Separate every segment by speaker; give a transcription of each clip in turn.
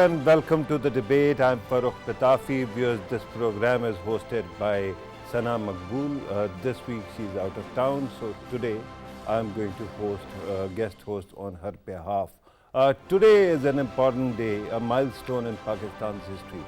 Speaker 1: and welcome to the debate. I'm Farrukh Pitafi. This program is hosted by Sana Maqbool. This week she's out of town, so today I'm going to guest host on her behalf. Today is an important day, a milestone in Pakistan's history.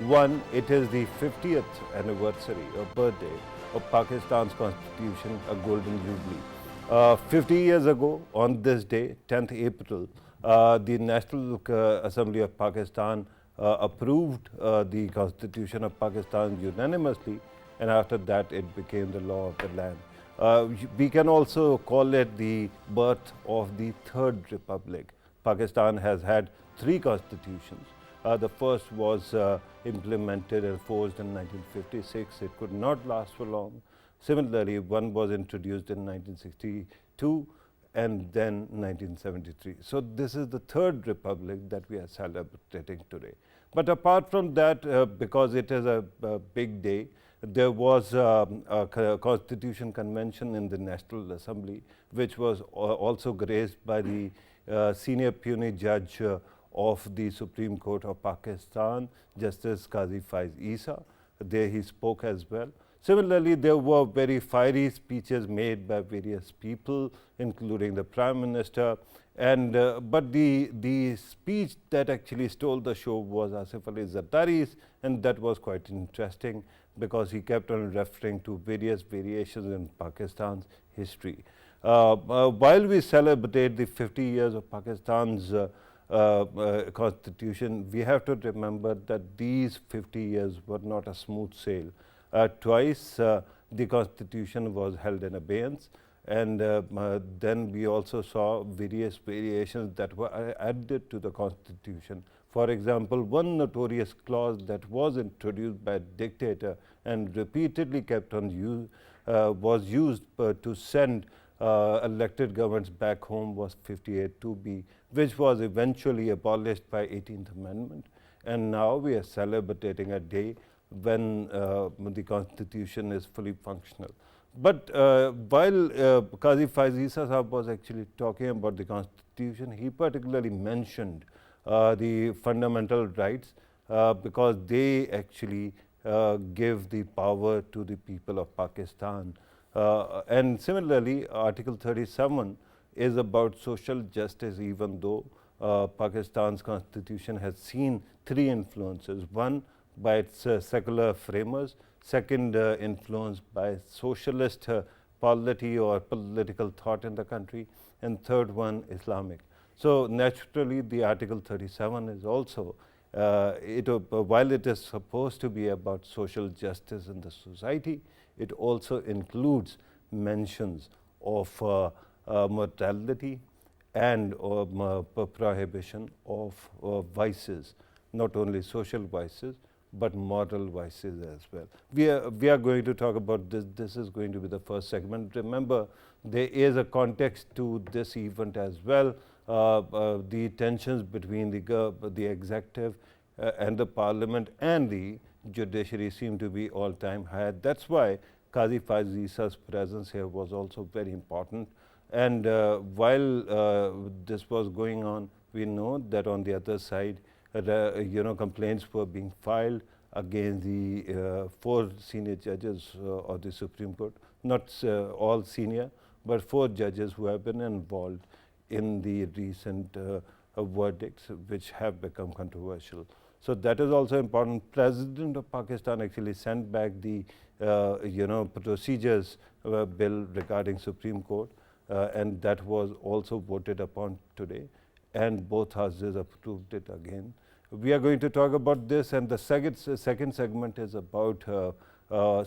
Speaker 1: One, it is the 50th anniversary or birthday of Pakistan's constitution, a golden jubilee. 50 years ago, on this day, 10th April, the National Assembly of Pakistan approved the Constitution of Pakistan unanimously, and after that it became the law of the land. We can also call it the birth of the Third Republic. Pakistan has had three constitutions. The first was implemented and forced in 1956. It could not last for long. Similarly, one was introduced in 1962 and then 1973. So this is the Third Republic that we are celebrating today. But apart from that, because it is a big day, there was a Constitution Convention in the National Assembly, which was also graced by the senior puisne judge of the Supreme Court of Pakistan, Justice Qazi Faiz Isa. There he spoke as well. Similarly, there were very fiery speeches made by various people, including the Prime Minister. And but the speech that actually stole the show was Asif Ali Zardari's, and that was quite interesting because he kept on referring to various variations in Pakistan's history. While we celebrate the 50 years of Pakistan's constitution, we have to remember that these 50 years were not a smooth sail. Twice the constitution was held in abeyance, and then we also saw various variations that were added to the constitution. For example, one notorious clause that was introduced by a dictator and repeatedly kept on was used to send elected governments back home was 58(2)(b), which was eventually abolished by 18th Amendment. And now we are celebrating a day when the constitution is fully functional. But while Qazi Faiz Isa Sahab was actually talking about the constitution, he particularly mentioned the fundamental rights because they actually give the power to the people of Pakistan. And similarly, Article 37 is about social justice, even though Pakistan's constitution has seen three influences. One, by its secular framers, second influenced by socialist polity or political thought in the country, and third one Islamic. So naturally the Article 37 is also, while it is supposed to be about social justice in the society, it also includes mentions of mortality and prohibition of vices, not only social vices, but moral vices as well. We are going to talk about this. This is going to be the first segment. Remember, there is a context to this event as well. The tensions between the executive and the parliament and the judiciary seem to be all-time high. That's why Qazi Faiz Isa's presence here was also very important. And while this was going on, we know that on the other side, complaints were being filed against the 4 senior judges of the Supreme Court, not all senior, but 4 judges who have been involved in the recent verdicts which have become controversial. So that is also important. President of Pakistan actually sent back the procedures bill regarding Supreme Court, and that was also voted upon today, and both houses approved it again. We are going to talk about this, and the second segment is about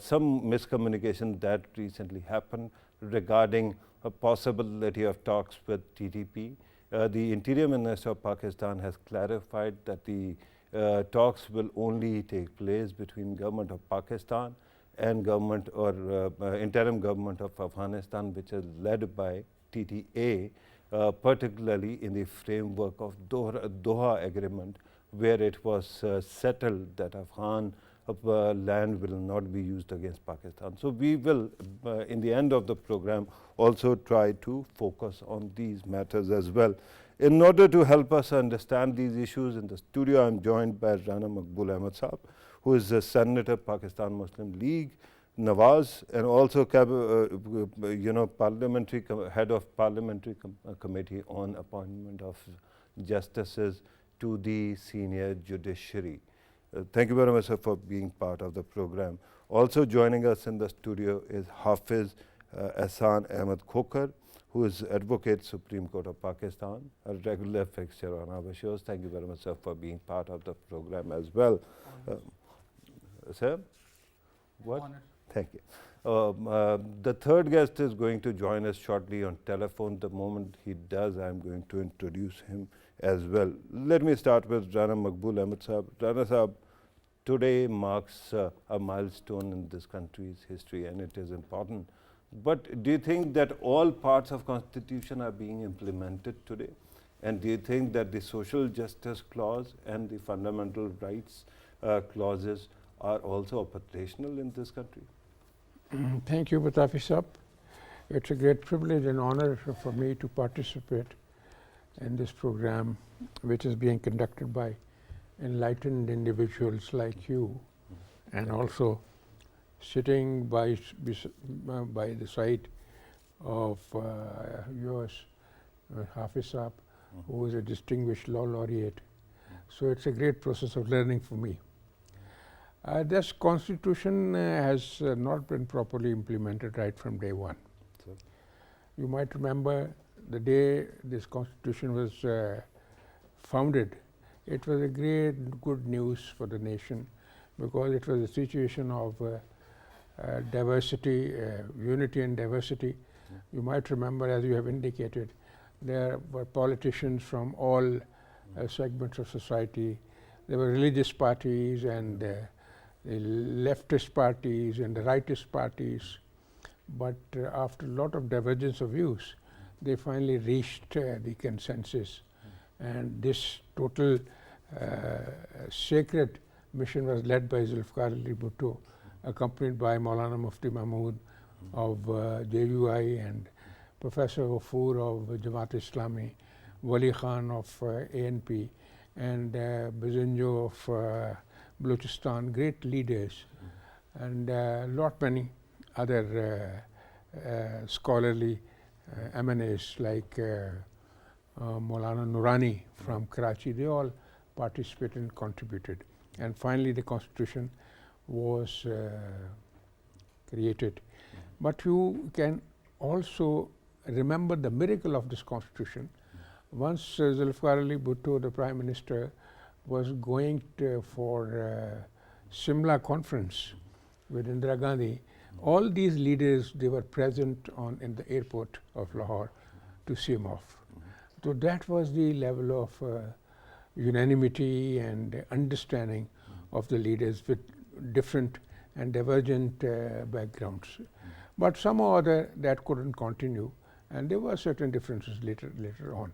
Speaker 1: some miscommunication that recently happened regarding a possibility of talks with TTP. The Interior Minister of Pakistan has clarified that the talks will only take place between Government of Pakistan and government or interim government of Afghanistan, which is led by TTA, particularly in the framework of Doha Agreement, where it was settled that Afghan land will not be used against Pakistan. So we will, in the end of the program, also try to focus on these matters as well. In order to help us understand these issues, in the studio I'm joined by Rana Maqbool Ahmad Saab, who is the Senator, Pakistan Muslim League, Nawaz, and also parliamentary head of parliamentary committee on appointment of justices to the senior judiciary. Thank you very much, sir, for being part of the program. Also joining us in the studio is Hafiz Ahsaan Ahmed Khokhar, who is Advocate Supreme Court of Pakistan, a regular fixture on our shows. Thank you very much, sir, for being part of the program as well. Sir? What? Honor. Thank you. The third guest is going to join us shortly on telephone. The moment he does, I'm going to introduce him as well. Let me start with Rana Maqbool Ahmad Saab. Rana Saab, today marks a milestone in this country's history, and it is important. But do you think that all parts of Constitution are being implemented today? And do you think that the social justice clause and the fundamental rights clauses are also operational in this country?
Speaker 2: Thank you, Pitafi Saab. It's a great privilege and honor for me to participate in this program, which is being conducted by enlightened individuals like you, and also sitting by the side of yours, Hafiz Saab, who is a distinguished law laureate. So it's a great process of learning for me. This constitution has not been properly implemented right from day one. So, you might remember the day this constitution was founded, it was a great good news for the nation, because it was a situation of diversity, unity and diversity. You might remember, as you have indicated, there were politicians from all segments of society. There were religious parties and the leftist parties and the rightist parties, but after a lot of divergence of views, they finally reached the consensus, and this total sacred mission was led by Zulfikar Ali Bhutto, accompanied by Maulana Mufti Mahmood of JUI and Professor Ghafoor of Jamaat Islami, Wali Khan of ANP, and Bazinjo of Balochistan, great leaders, and lot many other scholarly MNAs like Maulana Nurani from Karachi. They all participated and contributed. And finally the constitution was created. But you can also remember the miracle of this constitution. Once Zulfikar Ali Bhutto, the Prime Minister, was going for Simla conference with Indira Gandhi, all these leaders, they were present in the airport of Lahore to see him off. So that was the level of unanimity and understanding of the leaders with different and divergent backgrounds. But somehow or other that couldn't continue, and there were certain differences later on.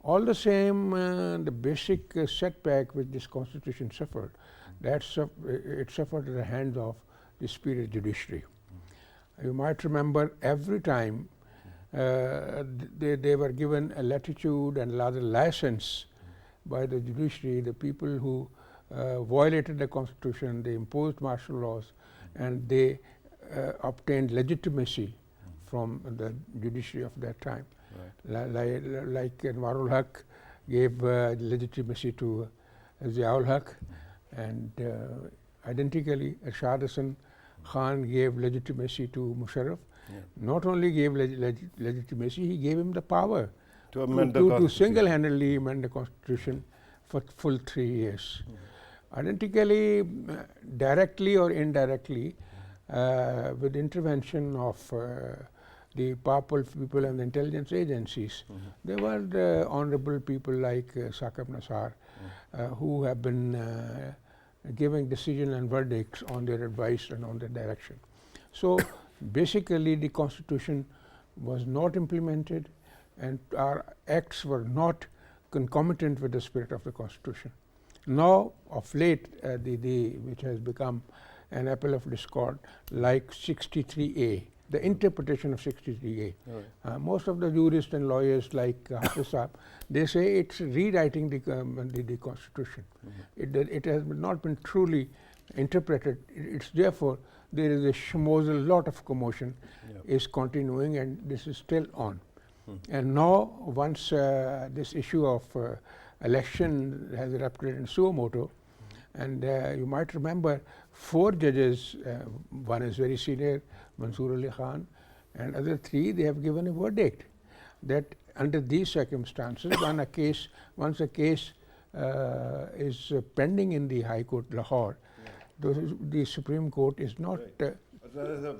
Speaker 2: All the same, the basic setback which this constitution suffered, it suffered at the hands of the superior judiciary. You might remember every time they were given a latitude and rather license by the judiciary, the people who violated the constitution, they imposed martial laws, and they obtained legitimacy from the judiciary of that time. Right. Like Anwarul Haq gave legitimacy to Ziaul Haq, and identically Ershad Hasan Khan gave legitimacy to Musharraf. Yeah. Not only gave legitimacy, he gave him the power to single-handedly amend the constitution for full 3 years. Identically, directly or indirectly, with intervention of the powerful people and the intelligence agencies. There were the honorable people like Saqib Nassar, who have been giving decision and verdicts on their advice and on their direction. So basically the constitution was not implemented, and our acts were not concomitant with the spirit of the constitution. Now of late, which has become an apple of discord, like 63A, the interpretation of 63A. Most of the jurists and lawyers like Hafiz, they say it's rewriting the Constitution. It has not been truly interpreted. It's therefore there is a schmozzle, lot of commotion is continuing, and this is still on. And now once this issue of election has erupted in suo moto, and you might remember 4 judges, one is very senior, Mansoor Ali Khan, and other 3, they have given a verdict that under these circumstances, once a case is pending in the High Court Lahore, the Supreme Court is not.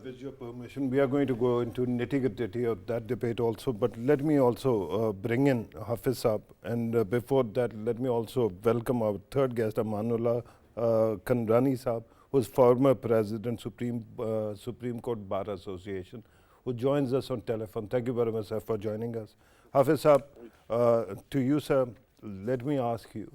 Speaker 1: With your permission, we are going to go into nitty-gritty of that debate also, but let me also bring in Hafiz Saab, and before that, let me also welcome our third guest, Amanullah Kanrani Saab, who is former President, Supreme Court Bar Association, who joins us on telephone. Thank you very much, sir, for joining us. Hafiz Saab, to you, sir, let me ask you,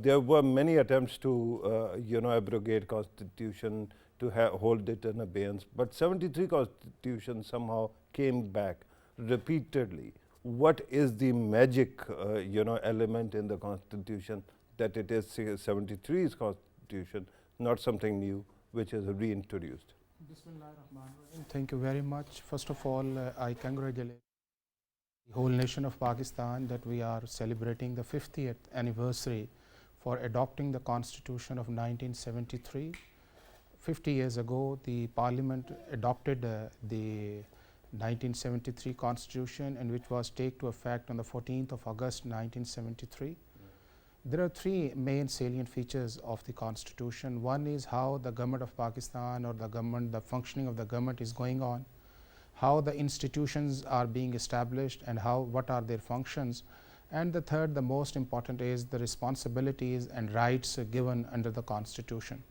Speaker 1: there were many attempts to, abrogate Constitution, to hold it in abeyance, but 73 Constitution somehow came back repeatedly. What is the magic, element in the Constitution that it is 73's Constitution, not something new, which is reintroduced?
Speaker 3: Thank you very much. First of all, I congratulate the whole nation of Pakistan that we are celebrating the 50th anniversary for adopting the Constitution of 1973. 50 years ago, the Parliament adopted the 1973 Constitution, and which was take to effect on the 14th of August 1973. There are 3 main salient features of the Constitution. One is how the government of Pakistan, or the functioning of the government is going on, how the institutions are being established, and what are their functions. And the third, the most important, is the responsibilities and rights given under the Constitution.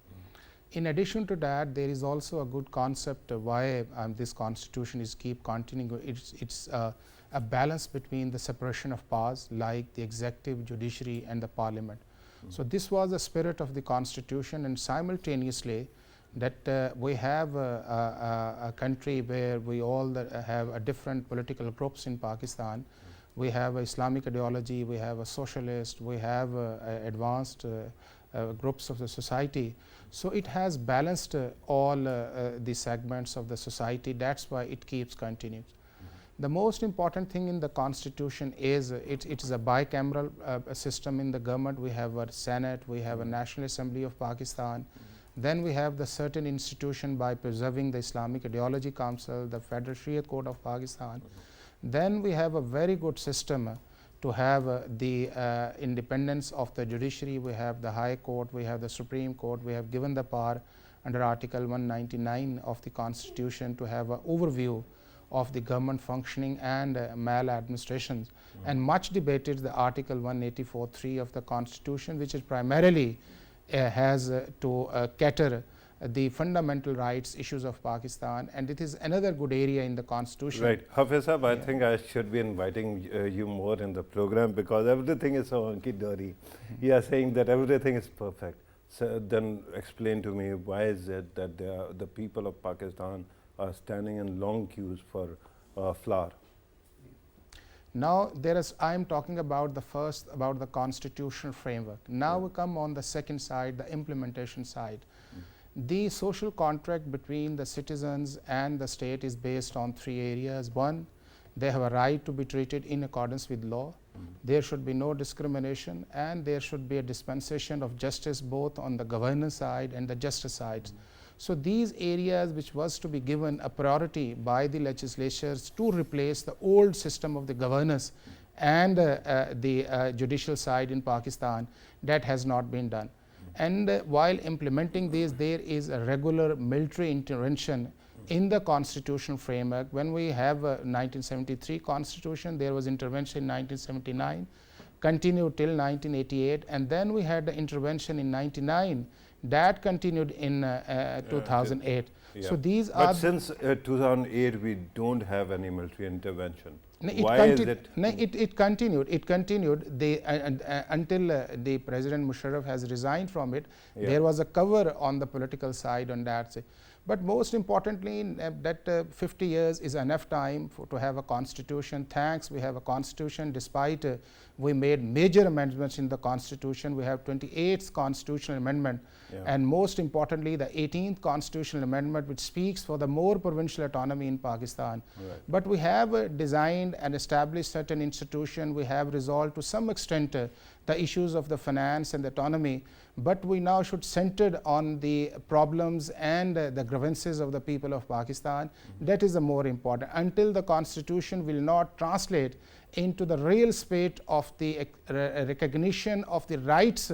Speaker 3: In addition to that, there is also a good concept of why this Constitution is keep continuing. It's a balance between the separation of powers, like the executive, judiciary, and the Parliament. So this was the spirit of the Constitution, and simultaneously that we have a country where we all have different political groups in Pakistan. We have Islamic ideology, we have a socialist, we have advanced groups of the society. So it has balanced all the segments of the society. That's why it keeps continuing. The most important thing in the Constitution is it is a bicameral system in the government. We have a Senate, we have a National Assembly of Pakistan. Then we have the certain institution by preserving the Islamic Ideology Council, the Federal Sharia Court of Pakistan. Then we have a very good system to have the independence of the judiciary. We have the High Court, we have the Supreme Court. We have given the power under Article 199 of the Constitution to have an overview of the government functioning and maladministration. And much debated the Article 184(3) of the Constitution, which is primarily has to cater the fundamental rights issues of Pakistan, and it is another good area in the Constitution.
Speaker 1: Right. Hafiz Saab, I think I should be inviting you more in the program, because everything is so hunky-dory. You are saying that everything is perfect. So then explain to me, why is it that the people of Pakistan are standing in long queues for flour?
Speaker 3: Now I am talking about the constitutional framework. Now we come on the second side, the implementation side. The social contract between the citizens and the state is based on 3 areas. One, they have a right to be treated in accordance with law. There should be no discrimination, and there should be a dispensation of justice both on the governance side and the justice sides. So these areas which was to be given a priority by the legislatures to replace the old system of the governance and the judicial side in Pakistan, that has not been done. And while implementing this, there is a regular military intervention in the constitutional framework. When we have a 1973 Constitution, there was intervention in 1979, continued till 1988, and then we had the intervention in 99 that continued in 2008.
Speaker 1: Yeah.
Speaker 3: So these
Speaker 1: but since 2008, we don't have any military intervention.
Speaker 3: No,
Speaker 1: Why is it?
Speaker 3: No, it continued. It continued. Until the President Musharraf has resigned from it.
Speaker 1: Yeah.
Speaker 3: There was a cover on the political side on that. But most importantly, that 50 years is enough time to have a constitution. Thanks, we have a constitution. Despite we made major amendments in the constitution, we have 28th constitutional amendment, and most importantly, the 18th constitutional amendment, which speaks for the more provincial autonomy in Pakistan.
Speaker 1: Right.
Speaker 3: But we have designed and established certain institution. We have resolved to some extent the issues of the finance and the autonomy, but we now should center on the problems and the grievances of the people of Pakistan. That is the more important. Until the constitution will not translate into the real spirit of the recognition of the rights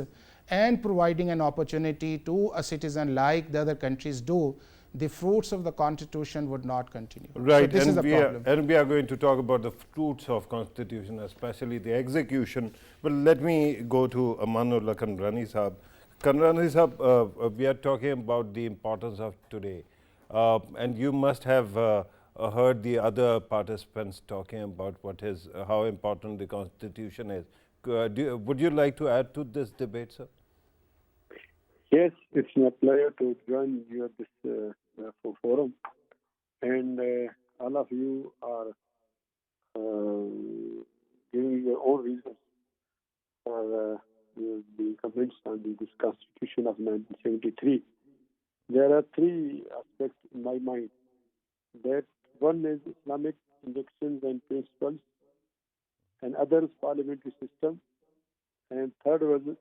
Speaker 3: and providing an opportunity to a citizen like the other countries do, the fruits of the constitution would not continue.
Speaker 1: Right,
Speaker 3: so this is the problem.
Speaker 1: And we are going to talk about the fruits of constitution, especially the execution. But let me go to Amanullah Kanrani Sahab. Kanrani Sahab, we are talking about the importance of today. And you must have heard the other participants talking about how important the constitution is. Would you like to add to this debate, sir?
Speaker 4: Yes, it's my pleasure to join you at this forum, and all of you are giving your own reasons for being convinced on this Constitution of 1973. There are three aspects in my mind. That one is Islamic injunctions and principles, and other is parliamentary system, and third one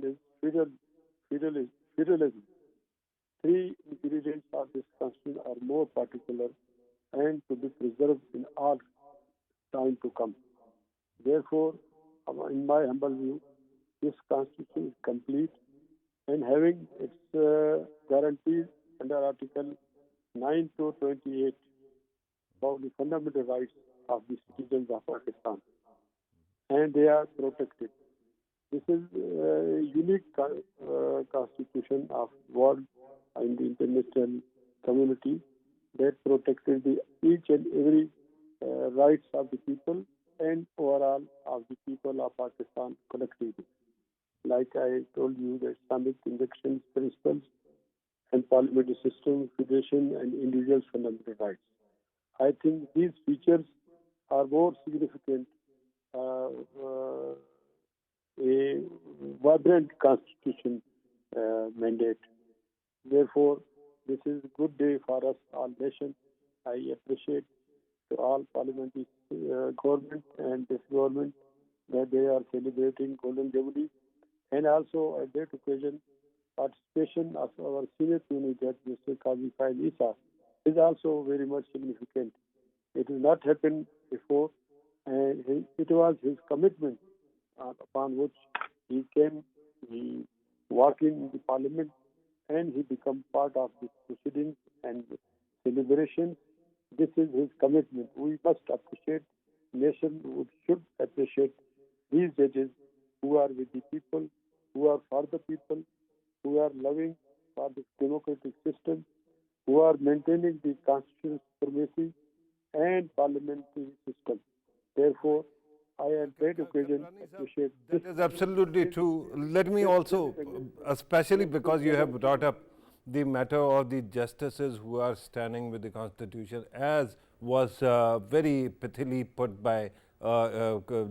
Speaker 4: is federalism. Three ingredients of this constitution are more particular and to be preserved in all time to come. Therefore, in my humble view, this constitution is complete and having its guarantees under Article 9 to 28 about the fundamental rights of the citizens of Pakistan, and they are protected. This is a unique constitution of world and the international community that protected each and every rights of the people and overall of the people of Pakistan collectively. Like I told you, the Islamic injunctions, principles, and parliamentary system, federation, and individual fundamental rights. I think these features are more significant. A vibrant constitution mandate. Therefore, this is a good day for us, all nations. I appreciate to all parliamentary government and this government that they are celebrating Golden Jubilee, and also at that occasion, participation of our senior unit judge, Mr. Qazi Faiz Isa, is also very much significant. It has not happened before, and it was his commitment upon which he came, he walked in the parliament, and he became part of the proceedings and celebrations. This is his commitment. We must appreciate, nation should appreciate these judges who are with the people, who are for the people, who are loving for the democratic system, who are maintaining the constitutional supremacy and parliamentary system. Therefore, I at that occasion appreciate this.
Speaker 1: That is absolutely true. Let me also, especially because you have brought up the matter of the justices who are standing with the Constitution, as was very pithily put by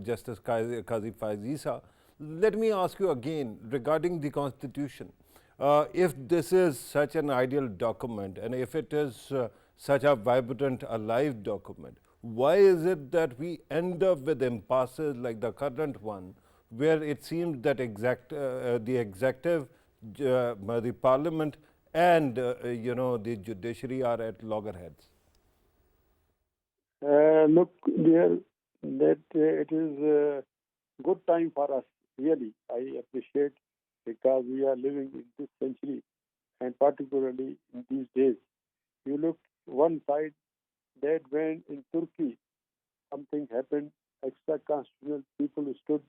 Speaker 1: Justice Qazi Faiz Isa. Let me ask you again regarding the Constitution. If this is such an ideal document, and if it is such a vibrant, alive document, why is it that we end up with impasses like the current one, where it seems that the executive, the parliament, and the judiciary are at loggerheads?
Speaker 4: Look, dear, that it is a good time for us. Really, I appreciate, because we are living in this century, and particularly in these days. You look one side, that when in Turkey something happened, extra constitutional people stood,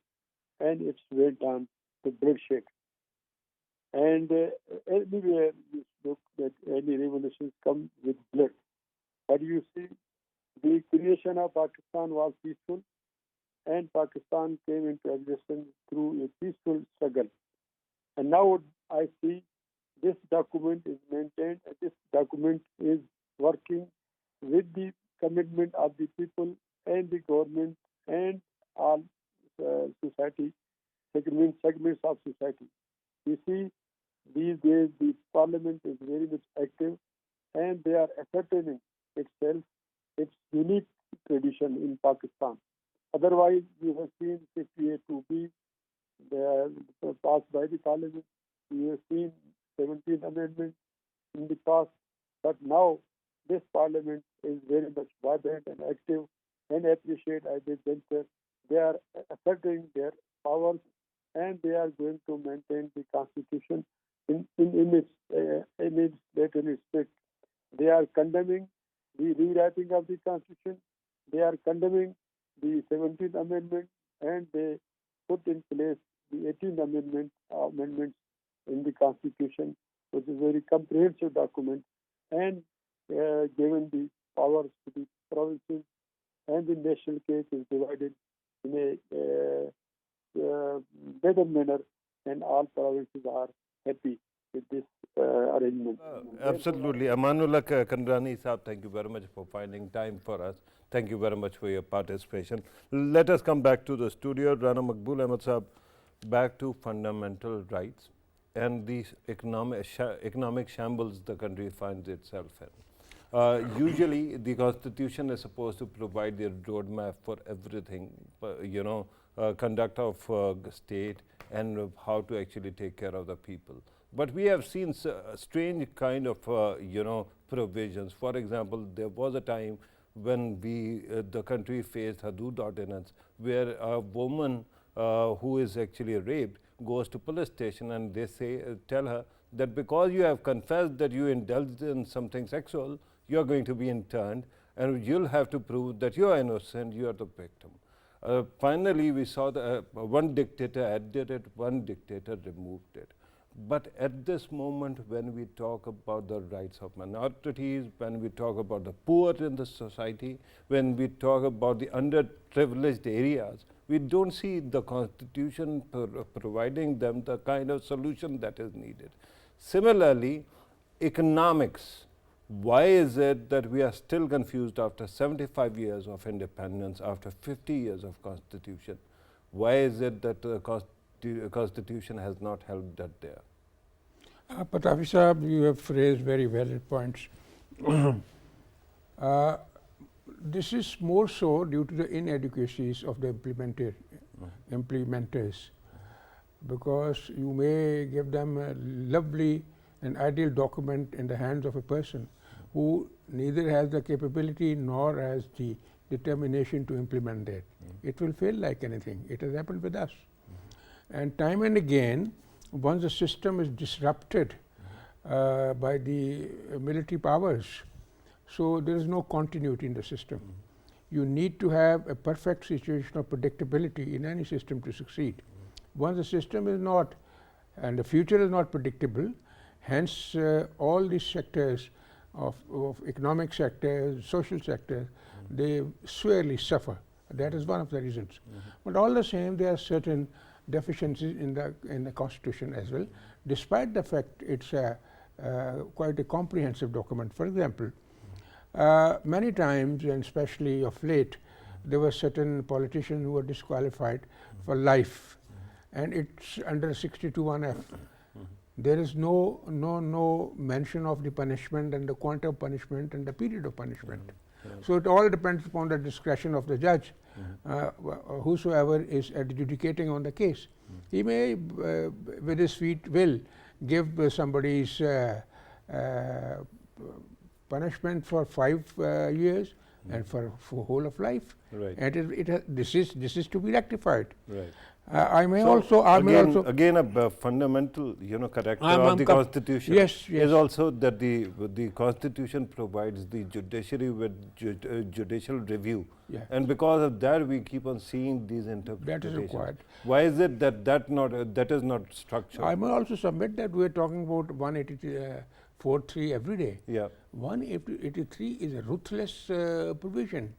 Speaker 4: and it went on to bloodshed. And anywhere you look, that any revolutions come with blood. But you see, the creation of Pakistan was peaceful, and Pakistan came into existence through a peaceful struggle. And now I see this document is maintained, and this document is working with the commitment of the people and the government and all society, segments of society. You see, these days the parliament is very much active, and they are ascertaining itself, its unique tradition in Pakistan. Otherwise, we have seen 58(2)(b passed by the parliament. We have seen 17th Amendment in the past, but now this parliament is very much vibrant and active, and appreciate this venture. They are asserting their powers, and they are going to maintain the constitution in its latent spirit. They are condemning the rewriting of the constitution. They are condemning the 17th Amendment, and they put in place the 18th amendments in the constitution, which is a very comprehensive document, and given the powers to the provinces, and the national case is divided in a better manner, and all provinces are happy with this arrangement.
Speaker 1: Absolutely. Amanullah Kanrani Saab, thank you very much for finding time for us. Thank you very much for your participation. Let us come back to the studio. Rana Maqbool Ahmad Saab, back to fundamental rights and the economic shambles the country finds itself in. Usually, the Constitution is supposed to provide the roadmap for everything, conduct of state and how to actually take care of the people. But we have seen strange kind of, provisions. For example, there was a time when the country faced Hudud ordinance, where a woman who is actually raped goes to police station, and they tell her that because you have confessed that you indulged in something sexual, you are going to be interned, and you'll have to prove that you are innocent, you are the victim. Finally, we saw that one dictator added it, one dictator removed it. But at this moment, when we talk about the rights of minorities, when we talk about the poor in the society, when we talk about the underprivileged areas, we don't see the Constitution providing them the kind of solution that is needed. Similarly, economics. Why is it that we are still confused after 75 years of independence, after 50 years of Constitution? Why is it that the Constitution has not helped that there?
Speaker 2: Pitafi Sahab, you have raised very valid points. This is more so due to the inadequacies of the implementers, because you may give them a lovely and ideal document in the hands of a person who neither has the capability nor has the determination to implement it. It will fail like anything. It has happened with us. And time and again, once the system is disrupted by the military powers, so there is no continuity in the system. You need to have a perfect situation of predictability in any system to succeed. Once the system is not, and the future is not predictable, hence all these sectors of economic sector, social sector, they severely suffer. That is one of the reasons. But all the same, there are certain deficiencies in the Constitution as well, despite the fact it's quite a comprehensive document. For example, many times, and especially of late, there were certain politicians who were disqualified for life, and it's under 62(1)(f). There is no mention of the punishment and the quantum of punishment and the period of punishment. So it all depends upon the discretion of the judge, whosoever is adjudicating on the case. He may, with his sweet will, give somebody's punishment for 5 years and for whole of life.
Speaker 1: Right.
Speaker 2: And this is to be rectified.
Speaker 1: Right.
Speaker 2: I may
Speaker 1: So
Speaker 2: also, I may also.
Speaker 1: again a fundamental, character
Speaker 2: I'm
Speaker 1: of the Constitution
Speaker 2: yes, yes.
Speaker 1: is also that the Constitution provides the judiciary with judicial review,
Speaker 2: Yeah.
Speaker 1: and because of that we keep on seeing these
Speaker 2: That
Speaker 1: interpretations.
Speaker 2: is required.
Speaker 1: Why is it that is not structured?
Speaker 2: I may also submit that we are talking about 184(3) every day.
Speaker 1: Yeah.
Speaker 2: 183 is a ruthless provision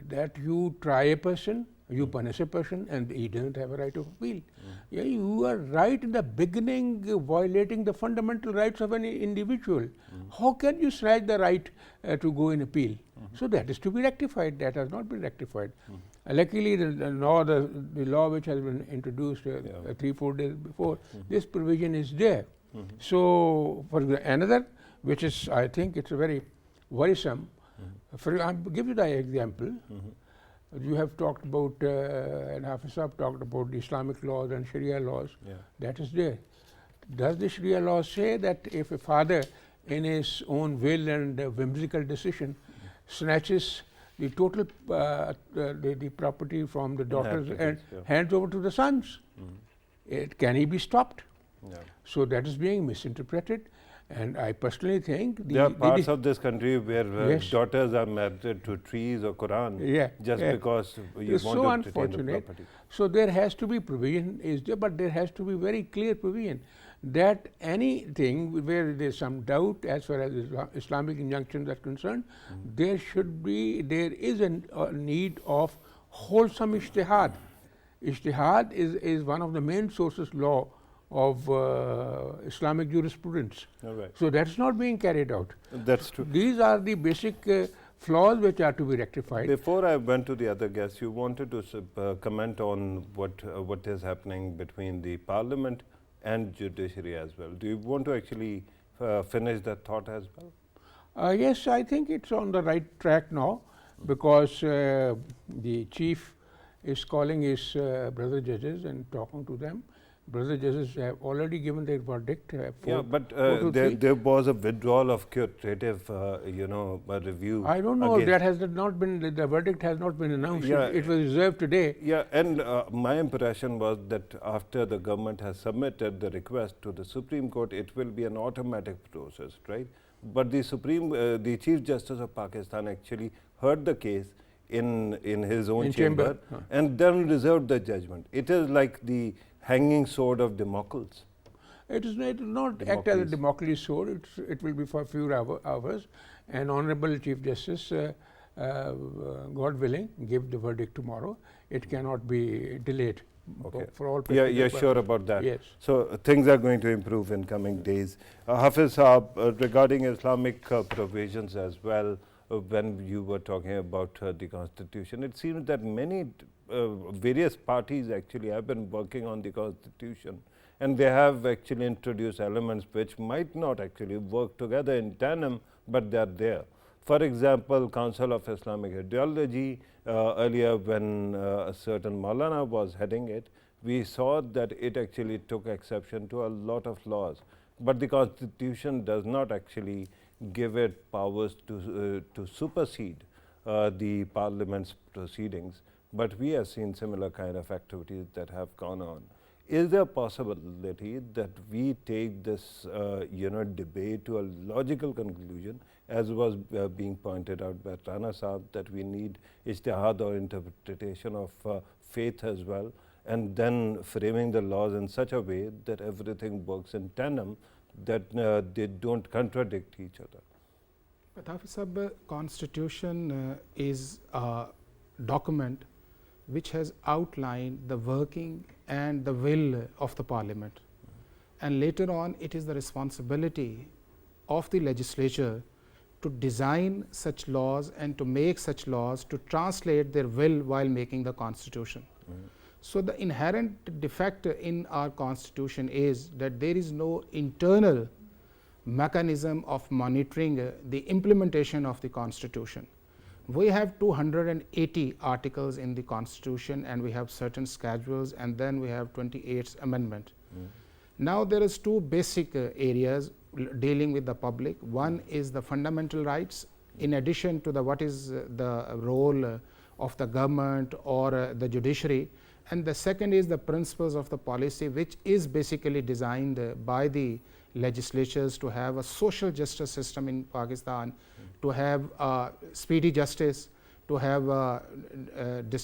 Speaker 2: that you try a person, you punish a person, and he doesn't have a right of appeal. Yeah, you are right in the beginning violating the fundamental rights of an individual. How can you snatch the right to go in appeal? So that is to be rectified. That has not been rectified. Luckily, the law which has been introduced 3-4 days before, this provision is there. So, for another, which is, I think, it's very worrisome. I'll give you the example. You have talked about, and Hafiz talked about the Islamic laws and Sharia laws.
Speaker 1: Yeah.
Speaker 2: That is there. Does the Sharia law say that if a father, in his own will and whimsical decision, snatches the total the property from the daughters and hands over to the sons, can he be stopped?
Speaker 1: Yeah.
Speaker 2: So that is being misinterpreted, and I personally think
Speaker 1: There are parts of this country where
Speaker 2: Yes.
Speaker 1: daughters are married to trees or Quran just because you
Speaker 2: it's
Speaker 1: want
Speaker 2: so
Speaker 1: to retain the
Speaker 2: unfortunate.
Speaker 1: property.
Speaker 2: So there has to be provision is there, but there has to be very clear provision that anything where there is some doubt as far as Islamic injunctions are concerned, there is a need of wholesome ijtihad. Ijtihad is one of the main sources law of Islamic jurisprudence.
Speaker 1: Right.
Speaker 2: So that's not being carried out.
Speaker 1: That's true.
Speaker 2: These are the basic flaws which are to be rectified.
Speaker 1: Before I went to the other guests, you wanted to comment on what is happening between the Parliament and judiciary as well. Do you want to actually finish that thought as well?
Speaker 2: Yes, I think it's on the right track now, because the chief is calling his brother judges and talking to them. Brother judges have already given their verdict.
Speaker 1: But there was a withdrawal of curative, review.
Speaker 2: I don't know. That has not been. The verdict has not been announced. It was reserved today.
Speaker 1: Yeah, and my impression was that after the government has submitted the request to the Supreme Court, it will be an automatic process, right? But the Chief Justice of Pakistan actually heard the case in his own chamber and then reserved the judgment. It is like the hanging sword of Damocles.
Speaker 2: It will not act as a Damocles sword. It will be for a few hours. And Honorable Chief Justice, God willing, give the verdict tomorrow. It cannot be delayed.
Speaker 1: Okay.
Speaker 2: For all
Speaker 1: you're sure about that?
Speaker 2: Yes.
Speaker 1: So things are going to improve in coming days. Hafiz, regarding Islamic provisions as well, when you were talking about the Constitution, it seems that many various parties actually have been working on the Constitution, and they have actually introduced elements which might not actually work together in tandem, but they are there. For example, Council of Islamic Ideology, earlier when a certain Maulana was heading it, we saw that it actually took exception to a lot of laws. But the Constitution does not actually give it powers to supersede the Parliament's proceedings. But we have seen similar kind of activities that have gone on. Is there a possibility that we take this debate to a logical conclusion, as was being pointed out by Rana Sahab, that we need ijtihad or interpretation of faith as well, and then framing the laws in such a way that everything works in tandem, that they don't contradict each other?
Speaker 3: But Hafiz, Constitution is a document which has outlined the working and the will of the Parliament, and later on it is the responsibility of the legislature to design such laws and to make such laws to translate their will while making the Constitution. So the inherent defect in our Constitution is that there is no internal mechanism of monitoring the implementation of the Constitution. We have 280 articles in the Constitution, and we have certain schedules, and then we have 28th Amendment. Now there is two basic areas dealing with the public. One is the fundamental rights, in addition to the what is the role of the government or the judiciary, And the second is the principles of the policy, which is basically designed by the legislatures to have a social justice system in Pakistan, to have speedy justice, to have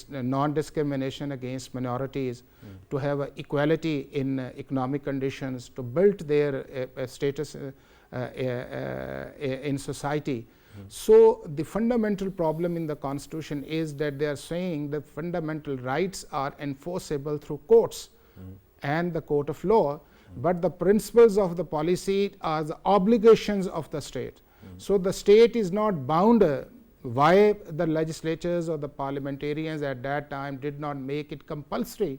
Speaker 3: non-discrimination against minorities, to have equality in economic conditions, to build their status in society. So the fundamental problem in the constitution is that they are saying that fundamental rights are enforceable through courts and the court of law, but the principles of the policy are the obligations of the state. So the state is not bound. Why the legislatures or the parliamentarians at that time did not make it compulsory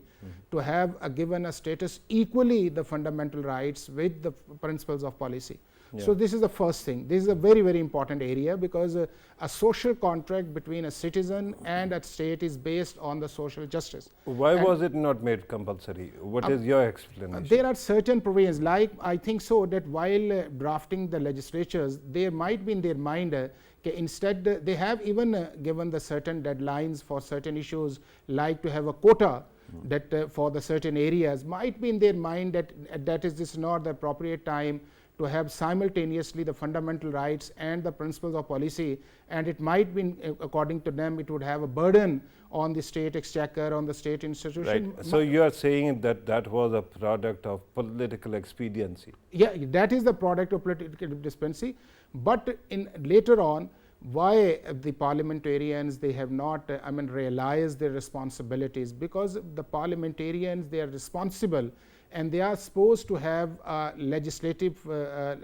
Speaker 3: to have given a status equally the fundamental rights with the principles of policy. So this is the first thing. This is a very, very important area, because a social contract between a citizen and a state is based on the social justice.
Speaker 1: Why was it not made compulsory? What is your explanation?
Speaker 3: There are certain provisions, like I think so that while drafting the legislatures, there might be in their mind instead they have even given the certain deadlines for certain issues, like to have a quota that for the certain areas. Might be in their mind that this is not the appropriate time to have simultaneously the fundamental rights and the principles of policy, and it might be, according to them, it would have a burden on the state exchequer, on the state institution.
Speaker 1: Right. So you are saying that that was a product of political expediency.
Speaker 3: Yeah, that is the product of political expediency. But in later on, why the parliamentarians, they have not realized their responsibilities, because the parliamentarians, they are responsible and they are supposed to have legislative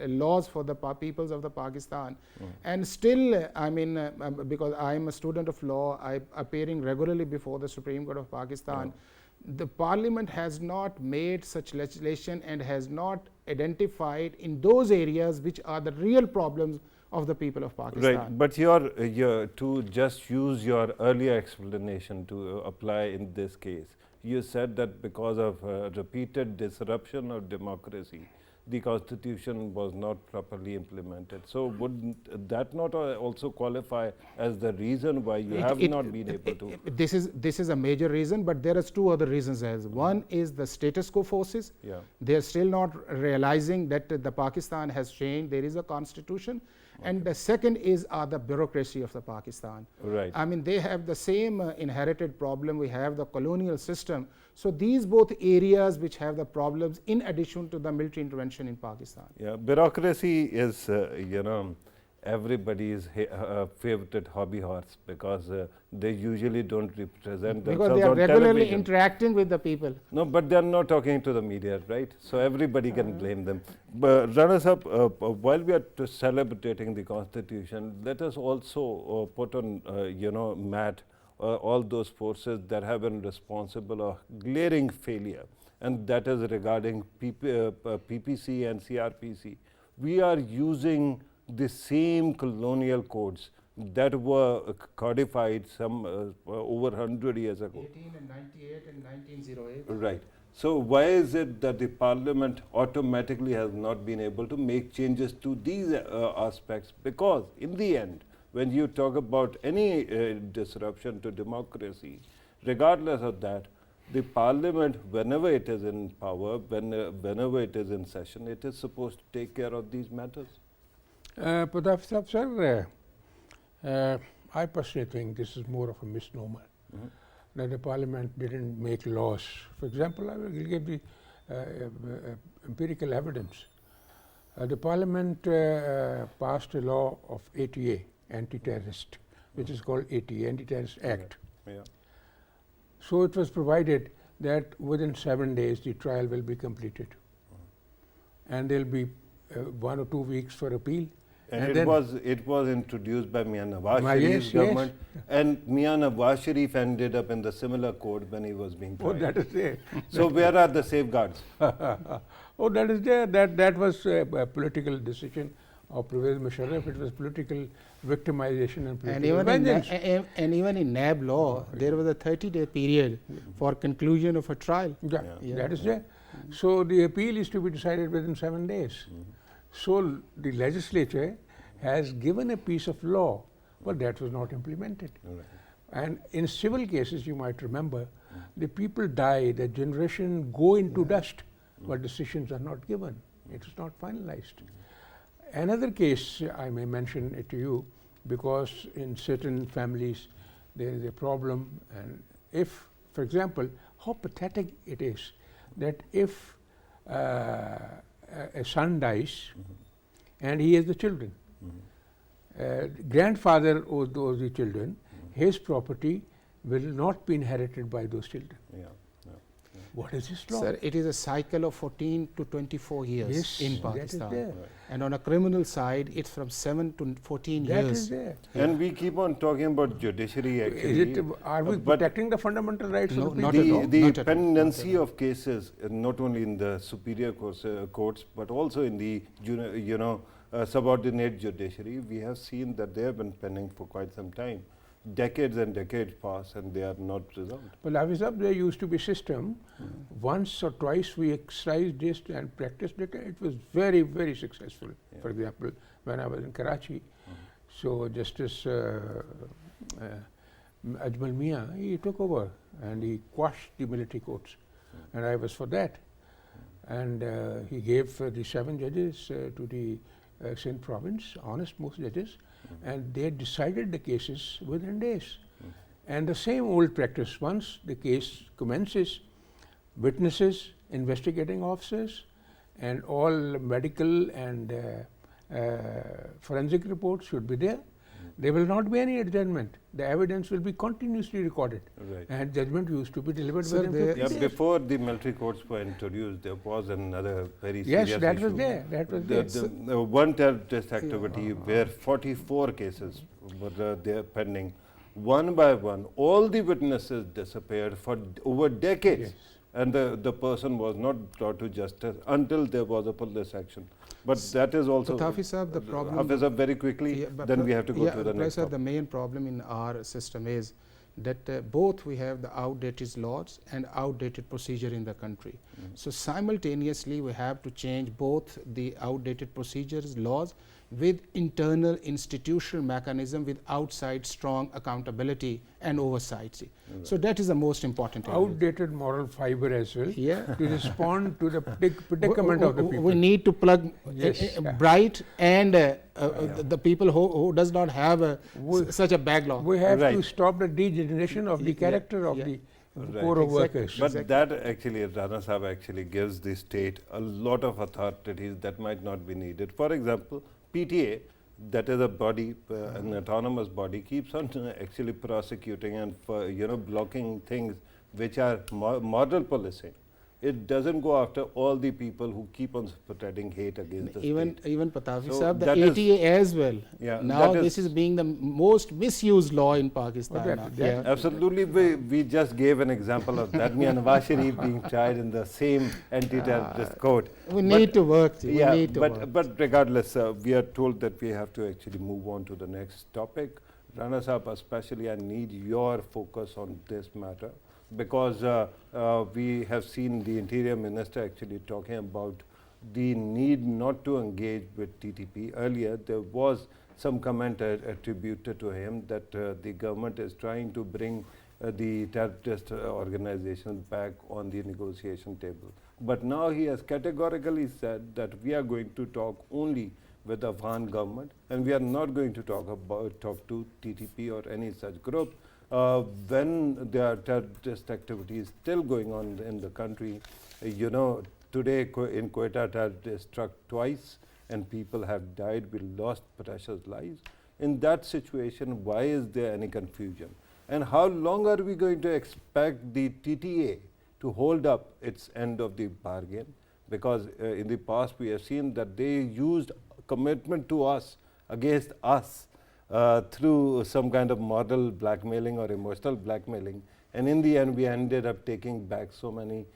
Speaker 3: laws for the peoples of the Pakistan. And still, because I am a student of law, I am appearing regularly before the Supreme Court of Pakistan. The parliament has not made such legislation and has not identified in those areas which are the real problems of the people of Pakistan.
Speaker 1: Right, but to just use your earlier explanation to apply in this case, you said that because of repeated disruption of democracy, the constitution was not properly implemented. So would that not also qualify as the reason why you have not been able to?
Speaker 3: This is a major reason, but there are two other reasons as. One is the status quo forces. They are still not realizing that the Pakistan has changed. There is a constitution. And the second is the bureaucracy of the Pakistan.
Speaker 1: Right.
Speaker 3: They have the same inherited problem. We have the colonial system. So these both areas which have the problems in addition to the military intervention in Pakistan.
Speaker 1: Yeah, bureaucracy is everybody's favorite hobby horse, because they usually don't represent themselves
Speaker 3: because they are
Speaker 1: on
Speaker 3: regularly
Speaker 1: television.
Speaker 3: interacting with the people.
Speaker 1: No, but they are not talking to the media, right? So everybody can blame them. But Rana Sahab, while we are celebrating the constitution, let us also put on mat all those forces that have been responsible of glaring failure, and that is regarding PPC and CRPC. We are using the same colonial codes that were codified some over 100 years ago.
Speaker 3: 1898 and 1908.
Speaker 1: Right. So why is it that the parliament automatically has not been able to make changes to these aspects? Because in the end, when you talk about any disruption to democracy, regardless of that, the parliament, whenever it is in power, whenever it is in session, it is supposed to take care of these matters.
Speaker 2: Pitafi sir, I personally think this is more of a misnomer, that the parliament didn't make laws. For example, I will give the empirical evidence. The parliament passed a law of ATA, anti-terrorist, which is called ATA, Anti-Terrorist Act. So it was provided that within 7 days the trial will be completed, and there will be 1 or 2 weeks for appeal.
Speaker 1: And it was introduced by Mian Nawaz Sharif's government, and Mian Nawaz Sharif ended up in the similar code when he was being tried.
Speaker 2: Oh, that is there.
Speaker 1: So where are the safeguards?
Speaker 2: Oh, that is there. That was a political decision of Pervez Musharraf. It was political victimization and political vengeance.
Speaker 3: And even in NAB law, there was a 30-day period for conclusion of a trial.
Speaker 2: That is there. So the appeal is to be decided within 7 days. So the legislature has given a piece of law, but that was not implemented. And in civil cases, you might remember, the people die, the generation go into dust, but decisions are not given. It is not finalized. Another case I may mention it to you, because in certain families there is a problem, and if, for example, how pathetic it is that if a son dies and he has the children, grandfather owes the children, his property will not be inherited by those children. What is this law?
Speaker 3: Sir, it is a cycle of 14 to 24 years in Pakistan.
Speaker 2: That is there.
Speaker 3: And on a criminal side, it's from 7 to 14
Speaker 2: That
Speaker 3: years.
Speaker 2: is there.
Speaker 1: And we keep on talking about judiciary actually.
Speaker 2: Are we
Speaker 1: but
Speaker 2: protecting the fundamental rights
Speaker 3: No,
Speaker 2: of the
Speaker 3: not
Speaker 2: people?
Speaker 3: at all.
Speaker 1: the
Speaker 3: Not at all.
Speaker 1: pendency of cases, not only in the superior courts, but also in the subordinate judiciary, we have seen that they have been pending for quite some time. Decades and decades pass and they are not resolved.
Speaker 2: Well, Hafiz, there used to be a system. Once or twice we exercised this and practiced it. It was very, very successful. For example, when I was in Karachi, so Justice Ajmal Mian, he took over and he quashed the military courts, and I was for that. And he gave the 7 judges to the Sindh province, honest most judges, and they decided the cases within days. And the same old practice, once the case commences, witnesses, investigating officers, and all medical and forensic reports should be there. There will not be any adjournment. The evidence will be continuously recorded.
Speaker 1: Right.
Speaker 2: And judgment used to be delivered
Speaker 3: Sir,
Speaker 2: within 50 days.
Speaker 1: Before the military courts were introduced, there was another very
Speaker 2: Yes,
Speaker 1: serious
Speaker 2: that
Speaker 1: issue.
Speaker 2: was there. That was there.
Speaker 1: The one terrorist activity where 44 cases were there pending. One by one, all the witnesses disappeared for over decades.
Speaker 2: Yes.
Speaker 1: And the person was not brought to justice until there was a police action. But that is also...
Speaker 3: Pitafi sahab, the problem...
Speaker 1: Hafiz sahab, very quickly, then we have to go to the next
Speaker 3: sir,
Speaker 1: topic.
Speaker 3: the main problem in our system is that both we have the outdated laws and outdated procedure in the country. So simultaneously we have to change both the outdated procedures, laws, with internal institutional mechanism with outside strong accountability and oversight. So that is the most important area.
Speaker 2: Outdated moral fiber as well,
Speaker 3: Yeah.
Speaker 2: to respond to the predicament of the people.
Speaker 3: We need to plug
Speaker 2: Yes.
Speaker 3: bright and the people who does not have such a backlog.
Speaker 2: We have to
Speaker 1: Right.
Speaker 2: stop the degeneration of the character of the poor workers.
Speaker 1: But that actually, Rana Sahab actually gives the state a lot of authorities that might not be needed. For example, PTA, that is a body, an autonomous body, keeps on actually prosecuting and blocking things which are moral policing. It doesn't go after all the people who keep on spreading hate against the state.
Speaker 3: Even Pitafi
Speaker 1: So
Speaker 3: sahab, the
Speaker 1: that is-
Speaker 3: ATA as well.
Speaker 1: Yeah,
Speaker 3: Now
Speaker 1: that
Speaker 3: this is being the most misused law in Pakistan.
Speaker 2: that-
Speaker 3: now.
Speaker 2: that-
Speaker 1: Absolutely, we just gave an example of that. Nawaz Sharif being tried in the same anti-terrorist court.
Speaker 3: We need to work. We
Speaker 1: Yeah,
Speaker 3: need to work.
Speaker 1: but regardless, we are told that we have to actually move on to the next topic. Rana Sahab, especially I need your focus on this matter, because we have seen the Interior Minister actually talking about the need not to engage with TTP. Earlier, there was some comment attributed to him that the government is trying to bring the terrorist organizations back on the negotiation table. But now he has categorically said that we are going to talk only with the Afghan government, and we are not going to talk to TTP or any such group. When there are terrorist activities still going on in the country, today in Quetta, terrorists struck twice and people have died, we lost precious lives. In that situation, why is there any confusion? And how long are we going to expect the TTA to hold up its end of the bargain? Because in the past we have seen that they used commitment to us against us through some kind of moral blackmailing or emotional blackmailing, and in the end we ended up taking back so many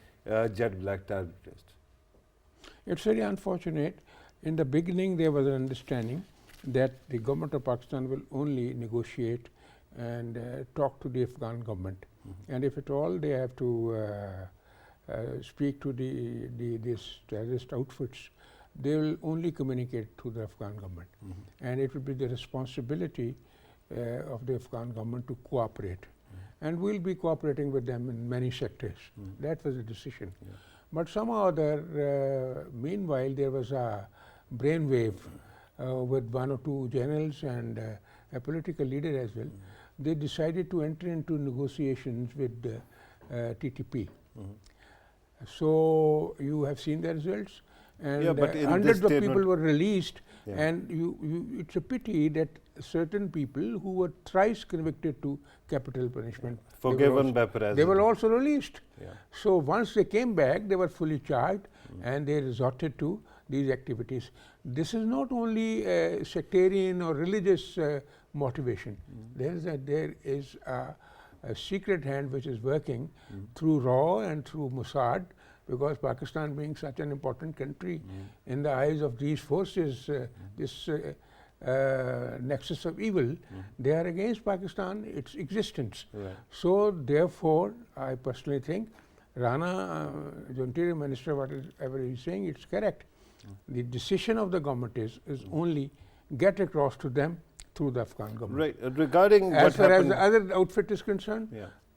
Speaker 1: jet black terrorists.
Speaker 2: It's very unfortunate. In the beginning there was an understanding that the government of Pakistan will only negotiate and talk to the Afghan government. And if at all they have to speak to these terrorist outfits, they will only communicate to the Afghan government. And it will be the responsibility of the Afghan government to cooperate. and we'll be cooperating with them in many sectors. That was the decision. But somehow other, meanwhile, there was a brainwave with one or two generals and a political leader as well. They decided to enter into negotiations with TTP. So you have seen the results, and hundreds of people were released. And it's a pity that certain people who were thrice convicted to capital punishment,
Speaker 1: forgiven by president,
Speaker 2: they were also released. So once they came back, they were fully charged, and they resorted to these activities. This is not only a sectarian or religious motivation. There is a secret hand which is working through RAW and through Mossad, because Pakistan being such an important country in the eyes of these forces, this nexus of evil, they are against Pakistan, its existence. So therefore, I personally think Rana, the Interior Minister, whatever he is saying, it's correct. The decision of the government is only get across to them through the Afghan government.
Speaker 1: Right. Regarding
Speaker 2: as far as the other outfit is concerned,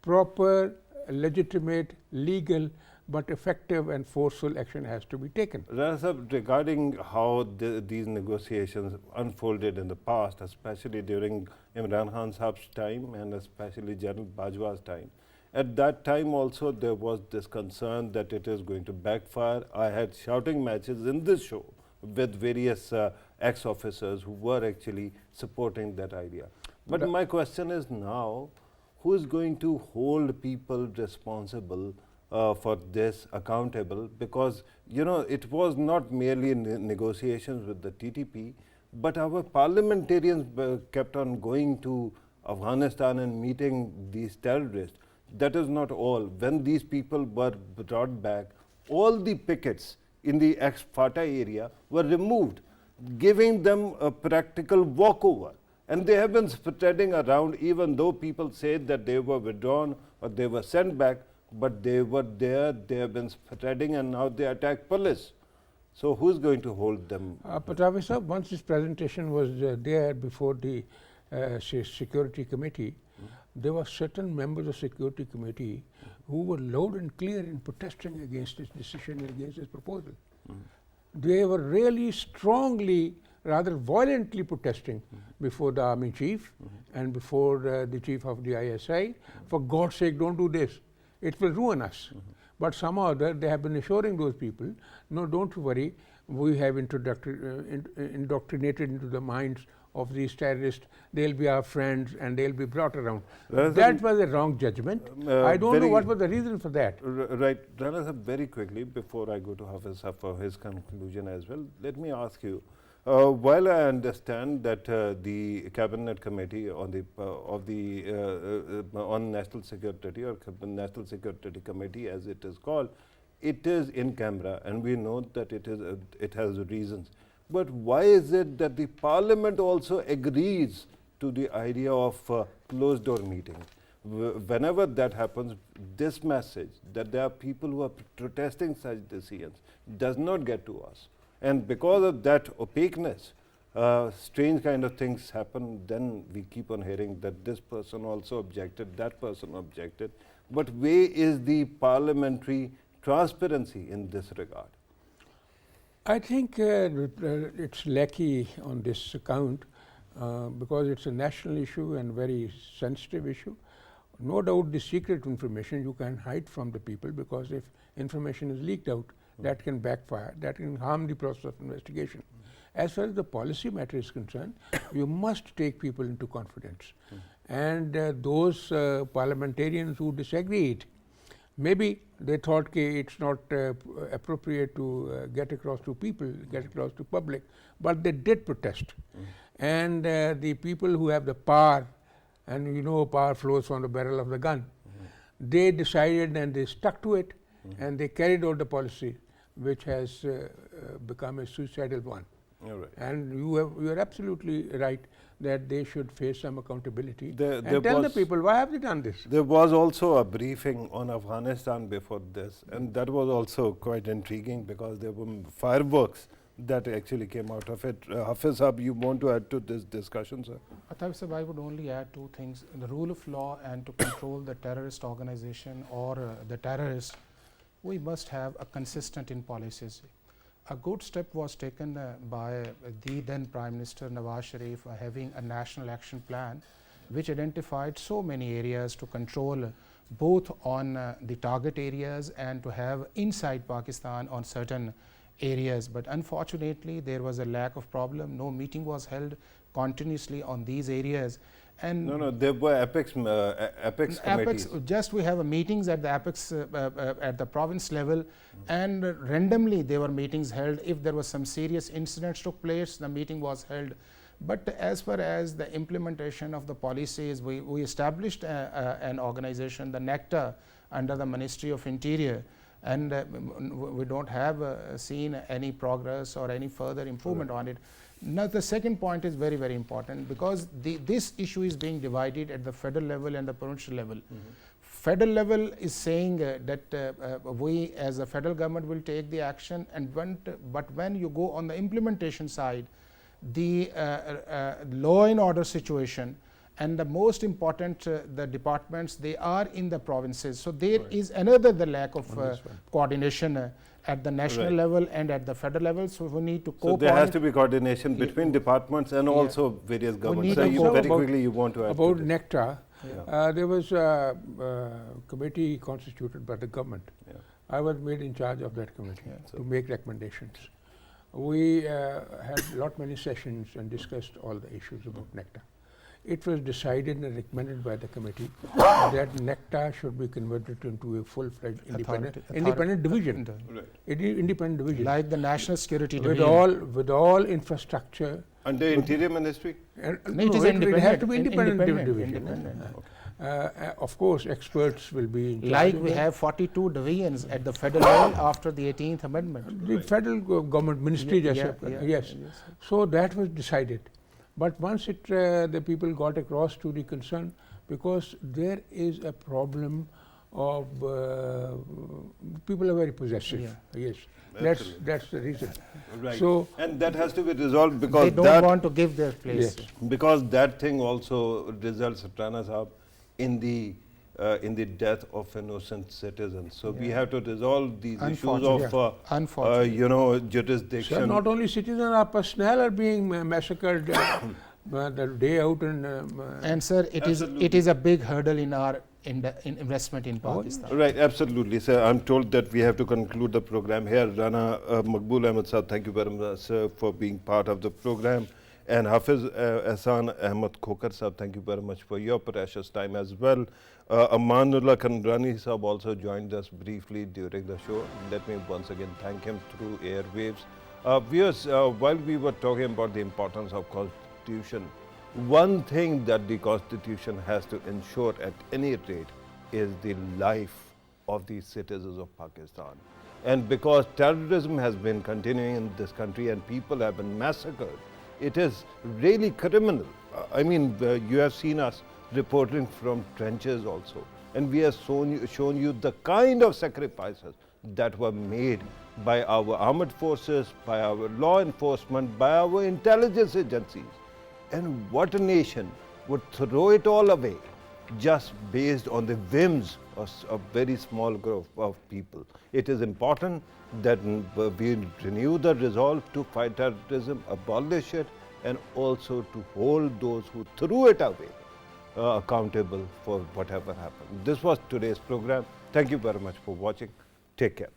Speaker 2: proper, legitimate, legal, but effective and forceful action has to be taken.
Speaker 1: Regarding how these negotiations unfolded in the past, especially during Imran Khan Saab's time and especially General Bajwa's time, at that time also there was this concern that it is going to backfire. I had shouting matches in this show with various ex-officers who were actually supporting that idea. But my question is now, who is going to hold people responsible for this, accountable? Because, you know, it was not merely negotiations with the TTP, but our parliamentarians kept on going to Afghanistan and meeting these terrorists. That is not all. When these people were brought back, all the pickets in the ex-FATA area were removed, giving them a practical walkover. And they have been spreading around, even though people said that they were withdrawn or they were sent back, but they were there, they have been spreading, and now they attack police. So who's going to hold them?
Speaker 2: Pitafi sir, once this presentation was there before the Security Committee, there were certain members of Security Committee who were loud and clear in protesting against this decision and against this proposal. They were really strongly, rather violently protesting before the army chief and before the chief of the ISI. For God's sake, don't do this. It will ruin us. But somehow or other, they have been assuring those people, no, don't worry, we have indoctrinated into the minds of these terrorists, they'll be our friends and they'll be brought around. That was a wrong judgment. I don't know what was the reason for that.
Speaker 1: Right. Rana sir, very quickly, before I go to Hafiz for his conclusion as well, let me ask you, while I understand that the Cabinet Committee on on National Security, or National Security Committee as it is called, it is in camera, and we know that it has reasons. But why is it that the Parliament also agrees to the idea of closed door meetings? Whenever that happens, this message that there are people who are protesting such decisions does not get to us. And because of that opaqueness, strange kind of things happen. Then we keep on hearing that this person also objected, that person objected. But where is the parliamentary transparency in this regard?
Speaker 2: I think it's lackey on this account because it's a national issue and very sensitive issue. No doubt the secret information you can hide from the people, because if information is leaked out, that can backfire, that can harm the process of investigation. As far as the policy matter is concerned, you must take people into confidence. And those parliamentarians who disagreed, maybe they thought it's not appropriate to get across to people, get across to public, but they did protest. And the people who have the power, and you know power flows from the barrel of the gun, they decided and they stuck to it, and they carried out the policy, which has become a suicidal one. And you are absolutely right that they should face some accountability and tell the people, why have they done this?
Speaker 1: There was also a briefing on Afghanistan before this, and that was also quite intriguing because there were fireworks that actually came out of it. Hafiz Sahab, you want to add to this discussion, sir?
Speaker 3: Pitafi sir, I would only add two things. The rule of law and to control the terrorist organization or the terrorists, we must have a consistent in policies. A good step was taken by the then Prime Minister Nawaz Sharif having a national action plan which identified so many areas to control both on the target areas and to have inside Pakistan on certain areas. But unfortunately, there was a lack of problem. No meeting was held continuously on these areas. And
Speaker 1: no, there were apex committees.
Speaker 3: Just we have meetings at the apex at the province level, and randomly there were meetings held. If there was some serious incidents took place, the meeting was held. But as far as the implementation of the policies, we established an organization, the NECTA, under the Ministry of Interior, and we don't have seen any progress or any further improvement on it. Now the second point is very, very important, because this issue is being divided at the federal level and the provincial level. Federal level is saying that we as a federal government will take the action, and but when you go on the implementation side, the law and order situation and the most important the departments, they are in the provinces. So there is another the lack of coordination at the national level and at the federal level. So we need to
Speaker 1: So there has to be coordination between departments and also various governments. So you very quickly you want to add
Speaker 2: about NECTA. There was a committee constituted by the government. I was made in charge of that committee to make recommendations. We had many sessions and discussed all the issues about NECTA. It was decided and recommended by the committee that NECTA should be converted into a full-fledged independent division. Independent division.
Speaker 3: Like the National Security Division.
Speaker 2: With all infrastructure.
Speaker 1: Under Interior Ministry?
Speaker 2: It has to be independent division. Of course, experts will be in charge.
Speaker 3: Like we have 42 divisions at the federal level after the 18th Amendment.
Speaker 2: The federal government ministry, yes. So that was decided. But once the people got across to the concern, because there is a problem of people are very possessive. Yes, that's the reason.
Speaker 1: Right.
Speaker 2: So
Speaker 1: and that has to be resolved because
Speaker 3: they don't want to give their place.
Speaker 1: Yes. Because that thing also results, Rana Sahab, in the death of innocent citizens. So we have to resolve these issues of jurisdiction.
Speaker 2: So not only citizens, our personnel are being massacred the day out
Speaker 3: and sir, it is a big hurdle in our investment in Pakistan.
Speaker 1: Right, absolutely, sir. I'm told that we have to conclude the program here. Rana Maqbool Ahmad sir, thank you very much, sir, for being part of the program. And Hafiz, Ahsaan, Ahmad, khokhar sir, thank you very much for your precious time as well. Amanullah Kanrani sir also joined us briefly during the show. Let me once again thank him through airwaves. Viewers, while we were talking about the importance of Constitution, one thing that the Constitution has to ensure at any rate is the life of the citizens of Pakistan. And because terrorism has been continuing in this country and people have been massacred, it is really criminal. I mean, you have seen us reporting from trenches also, and we have shown you the kind of sacrifices that were made by our armed forces, by our law enforcement, by our intelligence agencies. And what a nation would throw it all away just based on the whims of a very small group of people. It is important that we renew the resolve to fight terrorism, abolish it, and also to hold those who threw it away accountable for whatever happened. This was today's program. Thank you very much for watching. Take care.